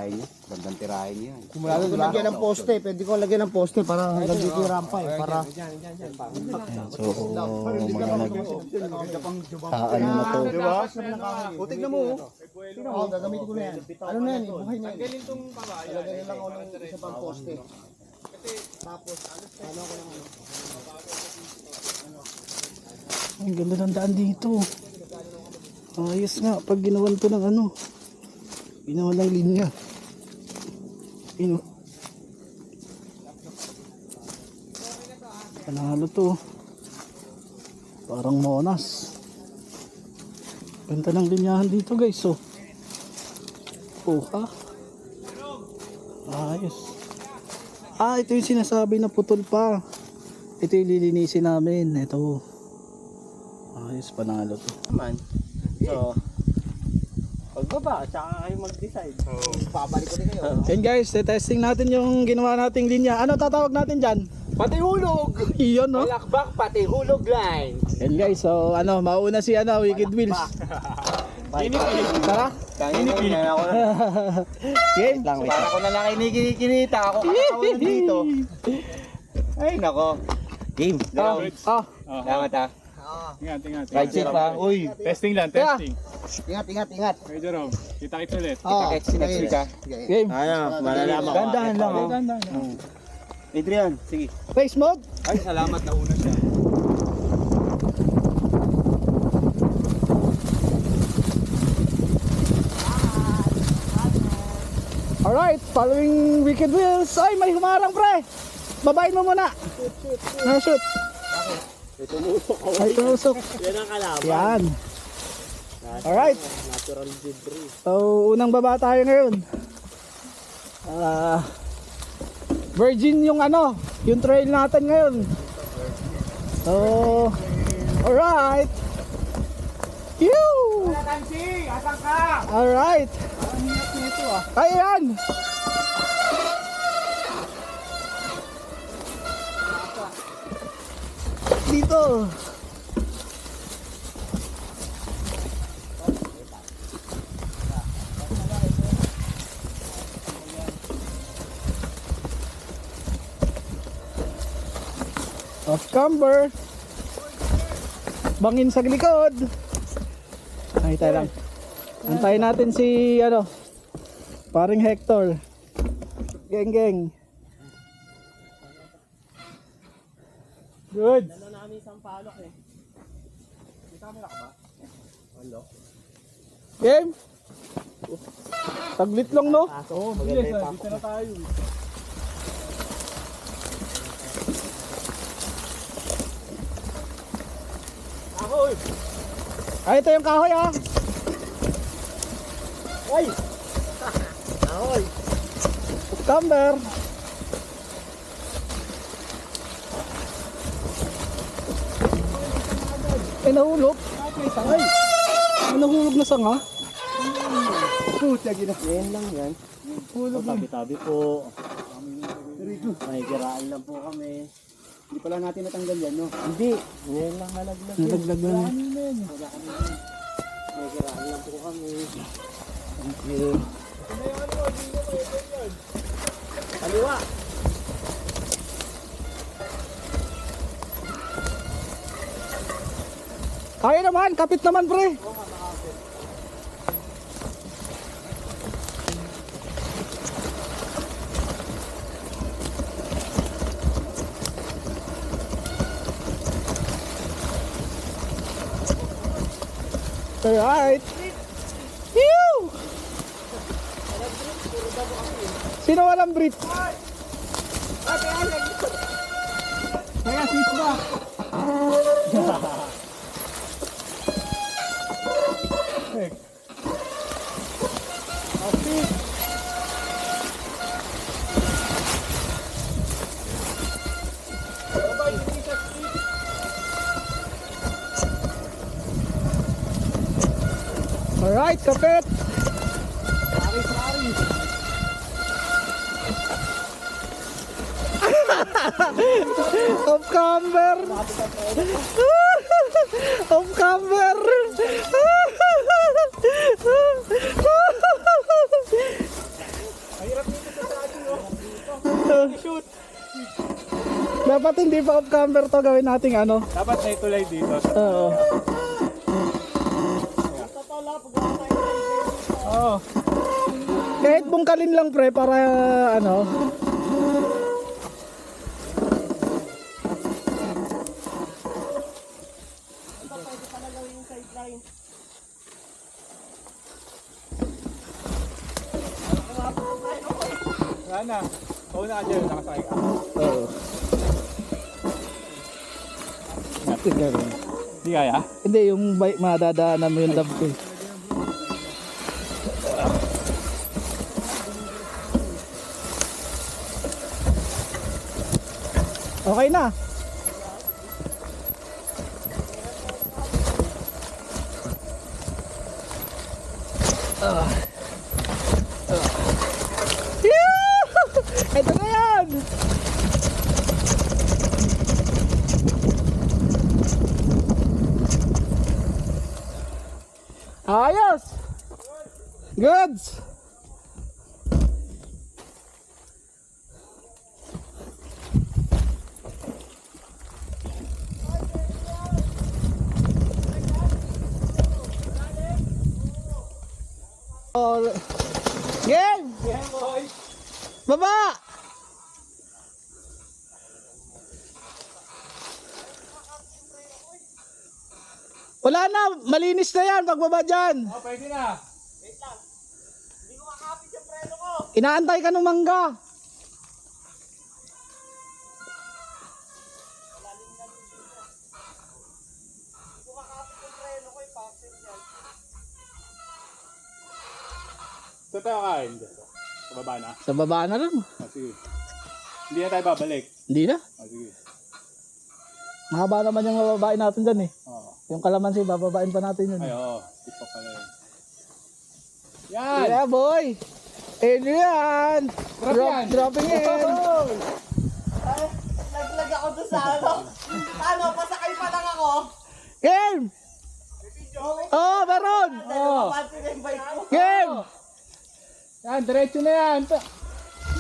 tirahin niya. Gandang tirahin niya. Lalo ko lagyan ng poste. Pwede ko lagyan ng poste para hanggang dito yung rampa eh. Para... So, mga ano na to. Diba? O, tignan mo. Oo, gagamitin ko na yan. Ano na yan, buhay na yan. Lagyan lang ako ng isa pang poste. Tapos, ano ko lang ano. Ang ganda ng daan dito. Ayos nga, pag ginawan to ng ano. Ginawan ng linya. Ino. Panalo to. Parang Monas. Ganda ng linyahan dito guys. So. Oh ha. Ayos. Ito yung sinasabi na putol pa. Ito yung lilinisin namin. Ito. Ayos, panalo to. Naman. So, pagbaba, tsaka kayo mag-decide. Babalik ko din kayo. And guys, testing natin yung ginawa nating linya. Ano tatawag natin dyan? Pati hulog! Iyon, no? Balakbak, pati hulog line! And guys, so ano, mauna si Wicked Wheels. Tara. Kinipin ako na. Game. Para ko na lang kinikinita. Ako kakakawalan dito. Ay, nako. Game. Salamat ha. Ingat. Ride safe ha. Uy. Testing lang, Kaya. testing. Ingat. Hey Jerome, kita-kits ulit. Kita-kits next week ha. Game. Ano, malalaman ko. Gandahan lang, oh. Adrian, sige. Race mode. Ay, salamat na una siya. Alright, following Wicked Wheels. Ay, may humarang pre. Babain mo muna. Shoot. Ay, tumusok. Yan ang kalaban. Yan. Alright. Natural debris. So, unang baba tayo ngayon. Virgin yung ano, yung trail natin ngayon. So, alright. Yoo! Alright. Ayan. Dito. Off camber. Bangin sa likod. Ay, tayo lang. Antayin natin si paring Hector. Geng. Good. Dala namin isang palok eh. May camera ka ba? Hello? Game. Taglit lang, no? Oo, bilis na, dito na tayo. Ahoy! Ay, ito yung kahoy, ah. Ay! Ahoy! Camber. Ay, nahulog. Ay, nahulog na sanga. Puta, yan lang yan. Hulog na. Tabi-tabi po. Mahigiraan lang po kami. Hindi pala natin natanggal yan, no? Hindi. Ngayon lang nalaglag. Nalaglag na. Mahigiraan lang po kami. Thank you. Kaliwa. Kaya naman, kapit naman, pre. Alright. Pew! Sino walang brief? Kaya sis ba? Alright, kapit. Off camber. Off camber. Dapat hindi pa off camber to, gawin nating ano. Dapat may tulay dito. Oo. Oo. Kahit bungkalin lang pre para ano. Sana. Pauna ka dyan, nakasakay ka. Oo. Hindi kaya? Hindi, yung bike madadaanan mo yung dab ko eh. Okay na. Ito na yan! Ayos! Goods! Oh, game! Game boy! Baba! Wala na, malinis na yan pagbaba dyan. Oh, pwede na. Inaantay ka ng mangga. Saan tayo kain? Sa baba na? Sa baba na lang. Oh, sige. Hindi na tayo babalik. Hindi na. Oh, sige. Mahaba naman yung bababain natin dyan eh. Oo. Yung kalamansi, bababain pa natin yun. Ay, oo. Tipo pala yun. Yan! Yeah boy! Adrian! Yan! Dropping in! Naglag ako doon sa ano. Ano, pasakay pa lang ako. Game! Oh, meron! Oo. Pati na yung bike ko. Game! Yan, diretso na yan.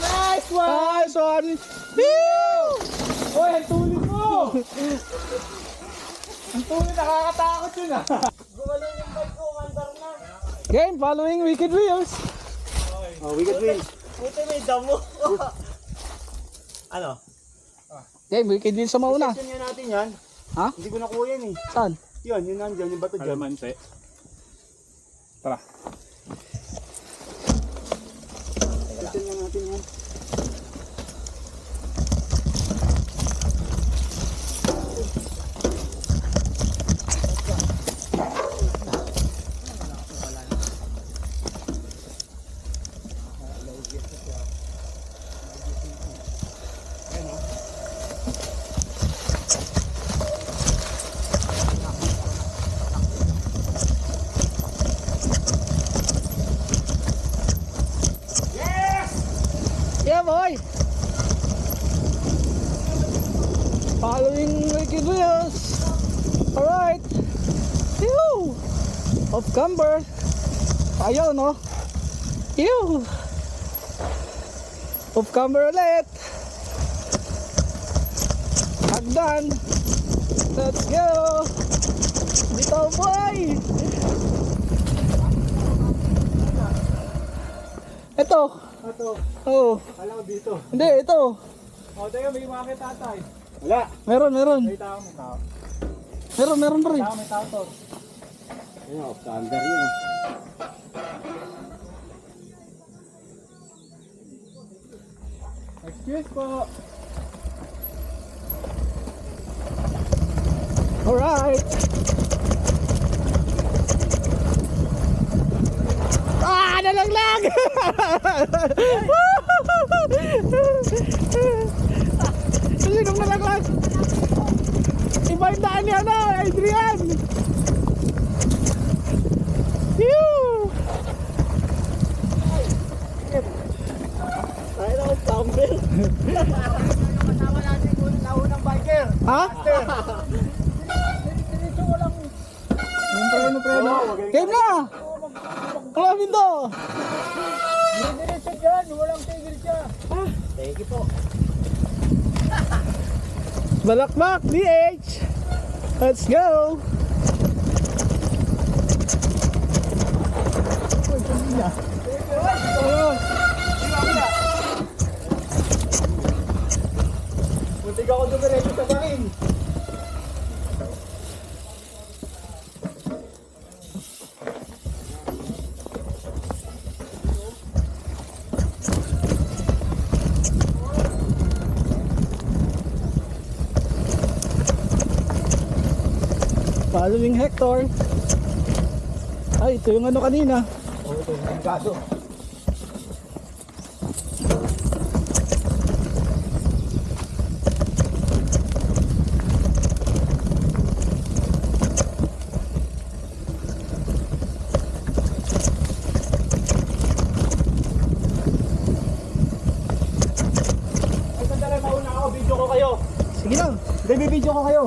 Nice one! Nice one! Woo! Uy, ang tuloy mo! Ang tuloy, nakakatakot yun ah. Gumaling yung bike ko, mandar na. Game, following Wicked Wheels. Oh, wicked win. Buti may damo. Ano? Game, Wicked Wheels sa mauna. Session nga natin yan. Ha? Hindi ko nakuha yan eh. Saan? Yun nandyan, yung bato dyan. Kalamansi. Tara. Session nga natin yan. Yeah boy! Following Wicked Wheels. Alright. Ew! Off camber. Ayaw no? Ew! Off camber ulit. Hagdan. Let's go! Bitaw boy! Ito. Ito. Oh. Kala ko dito. Hindi, ito. O, teka, may umakit tatay. Wala. Meron. May tao, may tao. Meron pa rin. May tao to. Ayun, off camber yun. Excuse po. Alright. Ah, nalaglag! Sinong nalaglag? Iba yung daan niya na, Adrian! Phew! Tayo na akong tumble. Kasama natin kung naunang biker. Ha? Preno. Game na! Kalamin to! Diretso dyan, walang tigil siya. Thank you po. Balakbak, DH! Let's go! Muntik ako dumiretso sa bangin. Following Hector. Ay, ito yung ano kanina. Oo, ito yung delikado. Ay, sandali, mauna ako. Video ko kayo. Sige lang. Hindi, bibidyo ko kayo.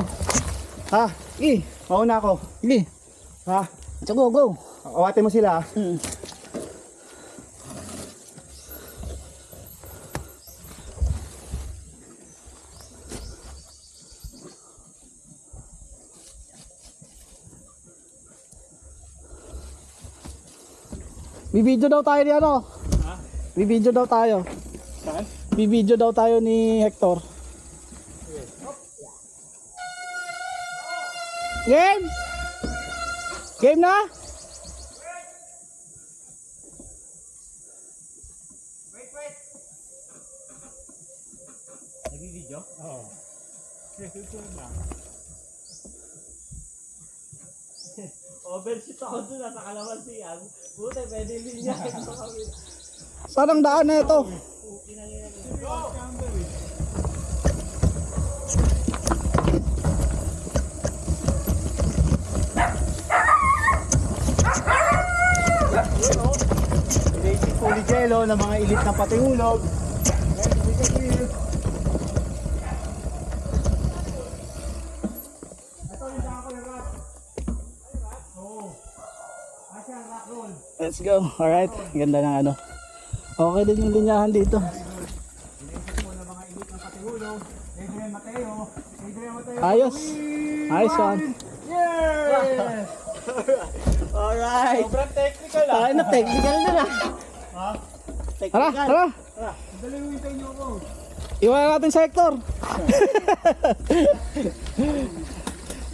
Ha? Sige. Mauna ako. Sige. Ha? So, go, go. Awatin mo sila. Bibidyo daw tayo ni ano? Ha? Bibidyo daw tayo. Saan? Bibidyo daw tayo ni Hector. Game? Game na? Nag-video? Oo. Susunod lang. Overshoot ako dun sa kalamansian. Buti, pwede linya. Saan ang daan na ito? Basic fully jello ng mga elite na patingulog. Let's go. Alright. Ganda ng ano. Okay din yung linyahan dito. Ayos. Nice one. Alright. Sobrang technical ah. Tayo na, technical na na. Tara, tara. Iwan natin sa Hector.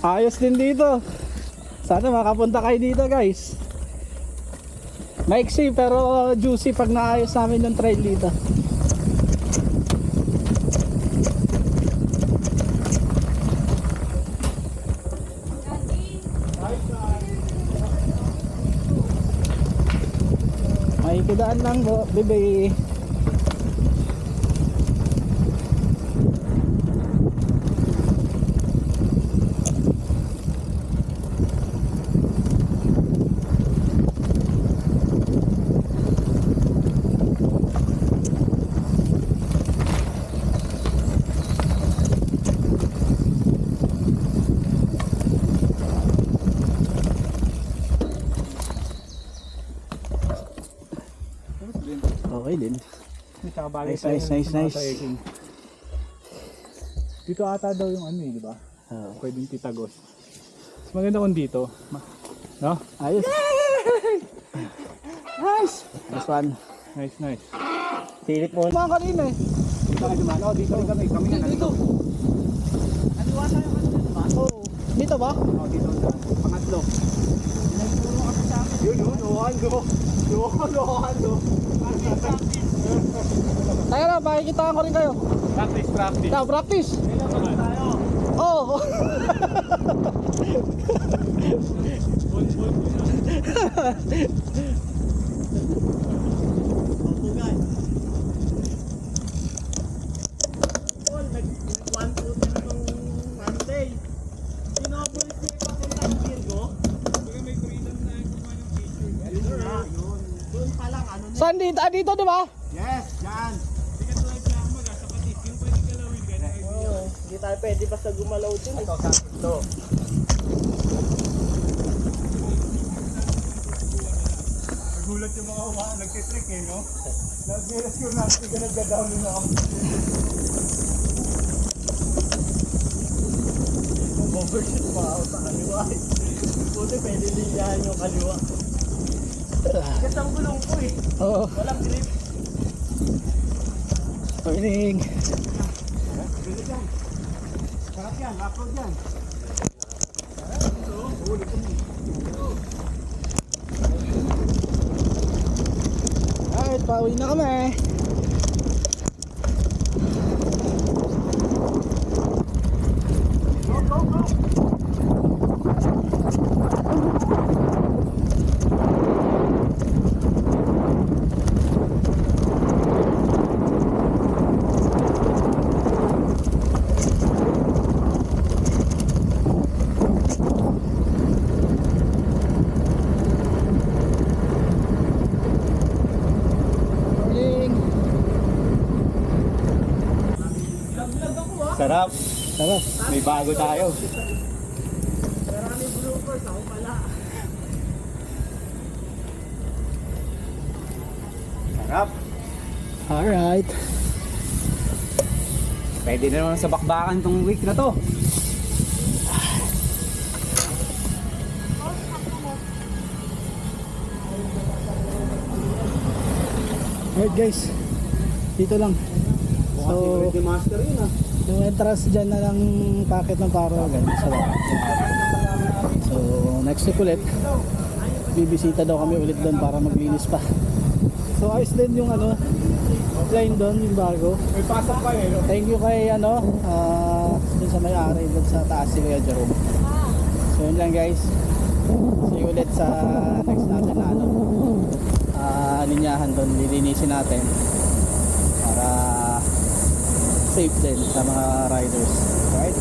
Ayos din dito. Sana makapunta kayo dito, guys. Maiksi pero juicy pag naayos namin yung trail dito. May kidaan lang, bebe. Okay din. Nice. Dito ata daw yung ano di ba? Oh. Pwedeng titagos. Mas maganda kung dito. No? Ayos. Nice. This one. Nice. Silip mo. Mga kanina eh. Dito ka dumalo. Dito rin kami. Kami na dito. Oh. Dito ba? Oh, dito. Pangatlo. Yun. Tayo na, pakikitaan ko rin kayo. Practice. Now, practice. Oh. Saan dito? Ah, dito di ba? Yes, yan. Hindi tayo pwede basta gumalaw dun. Ito. nagulat yung mga nagtitrick eh, no? Nag-rescue na, hindi ka nagda-down na ako. Overshoot pa ako sa kaliwa. Buti pwede liyahan yung kaliwa. Kasi ang gulong ko eh. Oo. Walang grip. Morning. Bilis yan. Sarap yan, rock yan. Alright, pauwi na kami. Morning. Sarap. Sarap. May bago tayo. Sarap. Alright. Pwede na naman sa bakbakan tong week na to. Alright guys. Dito lang. So, Master yun ah. yung entrance dyan na ng packet ng Paragon sa baba. So next week ulit bibisita daw kami ulit doon para maglinis pa. So ayos din yung line doon, yung bago. May pasok pa eh. No? Thank you kay dun sa may-ari doon sa taas si Kuya Jerome. So yun lang guys. See you ulit sa next natin na linyahan doon, lilinisin natin para safe din sa mga riders. Alright?